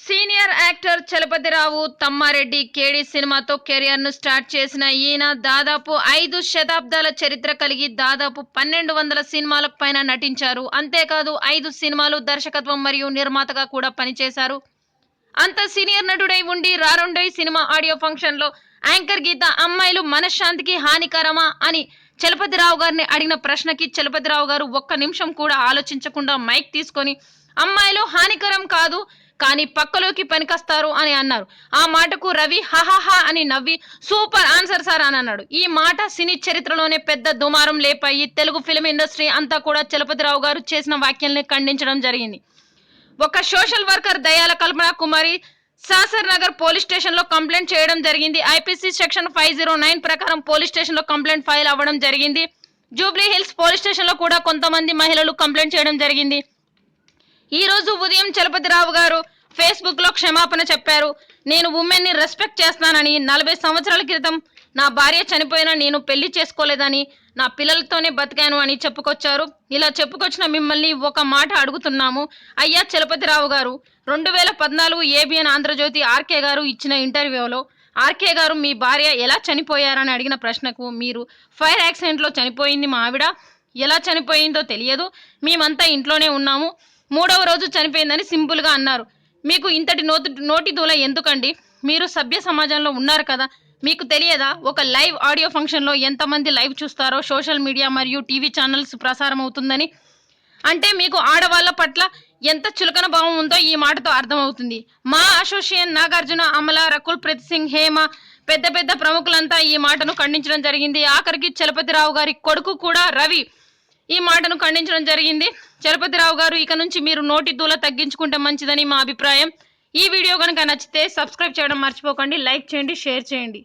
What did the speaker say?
Senior actor Chalapathirao Tammareddy కేడి సినిమాతో కెరియర్ను start చేసిన ఈయన దాదాపు 5 శతాబ్దాల చరిత్ర కలిగి దాదాపు 1200 సినిమాలకు పైన నటించారు. అంతేకాదు 5 సినిమాలు దర్శకత్వం మరియు నిర్మాతగా కూడా పనిచేశారు. అంత సీనియర్ నటుడై ఉండి రారొండోయ్ సినిమా ఆడియో ఫంక్షన్లో యాంకర్ గీత అమ్మాయిలు మనశ్శాంతికి హానికరమా అని చలపతిరావు గారిని అడిగిన ప్రశ్నకి చలపతిరావు గారు ఒక్క నిమిషం కూడా ఆలోచించకుండా మైక్ తీసుకొని అమ్మాయిలు హానికరం కాదు కానీ పక్కలోకి పనికొస్తారు అని అన్నారు. ఆ మాటకు రవి హహహా అని నవ్వి సూపర్ ఆన్సర్ సార్ అని అన్నాడు. ఈ మాట సినీ చరిత్రలోనే పెద్ద దుమారం లేపాయి. తెలుగు ఫిల్మ్ ఇండస్ట్రీ అంతా కూడా చలపతిరావు గారు చేసిన వ్యాఖ్యల్ని ఖండించడం జరిగింది. ఒక సోషల్ వర్కర్ దయాల కల్పన కుమారి సాసర్ నగర్ పోలీస్ స్టేషన్ లో కంప్లైంట్ చేయడం జరిగింది. ఐపీసీ సెక్షన్ 509 ప్రకారం పోలీస్ స్టేషన్ లో కంప్లైంట్ ఫైల్ అవ్వడం జరిగింది. జూబ్లీ హిల్స్ పోలీస్ స్టేషన్ లో కూడా కొంతమంది మహిళలు కంప్లైంట్ చేయడం జరిగింది. ఈ రోజు ఉదయం చలపతిరావు గారు ఫేస్బుక్ లో క్షమాపణ చెప్పారు. నేను ఉమెన్ ని రెస్పెక్ట్ చేస్తానని, 40 సంవత్సరాల క్రితం నా భార్య చనిపోయినా నేను పెళ్లి చేసుకోలేదని, నా పిల్లలతోనే బతికాను అని చెప్పుకొచ్చారు. ఇలా చెప్పుకొచ్చిన మిమ్మల్ని ఒక మాట అడుగుతున్నాము. అయ్యా చలపతిరావు గారు, 2014 ఏబిఎన్ ఆంధ్రజ్యోతి ఆర్కే గారు ఇచ్చిన ఇంటర్వ్యూలో ఆర్కే గారు మీ భార్య ఎలా చనిపోయారని అడిగిన ప్రశ్నకు మీరు ఫైర్ యాక్సిడెంట్లో చనిపోయింది మా ఆవిడ, ఎలా చనిపోయిందో తెలియదు, మేమంతా ఇంట్లోనే ఉన్నాము, 3వ రోజు చనిపోయిందని సింపుల్గా అన్నారు. మీకు ఇంతటి నోటి దూల ఎందుకండి? మీరు సభ్య సమాజంలో ఉన్నారు కదా, మీకు తెలియదా ఒక లైవ్ ఆడియో ఫంక్షన్లో ఎంతమంది లైవ్ చూస్తారో సోషల్ మీడియా మరియు టీవీ ఛానల్స్ ప్రసారం అవుతుందని? అంటే మీకు ఆడవాళ్ళ పట్ల ఎంత చులకన భావం ఉందో ఈ మాటతో అర్థమవుతుంది. మా అసోసియేషన్ నాగార్జున, అమల, రకుల్ ప్రీత్ సింగ్, హేమ పెద్ద పెద్ద ప్రముఖులంతా ఈ మాటను ఖండించడం జరిగింది. ఆఖరికి చలపతిరావు గారి కొడుకు కూడా రవి ఈ మాటను ఖండించడం జరిగింది. చలపతిరావు గారు, ఇక నుంచి మీరు నోటి దూల తగ్గించుకుంటే మంచిదని మా అభిప్రాయం. ఈ వీడియో కనుక నచ్చితే సబ్స్క్రైబ్ చేయడం మర్చిపోకండి, లైక్ చేయండి, షేర్ చేయండి.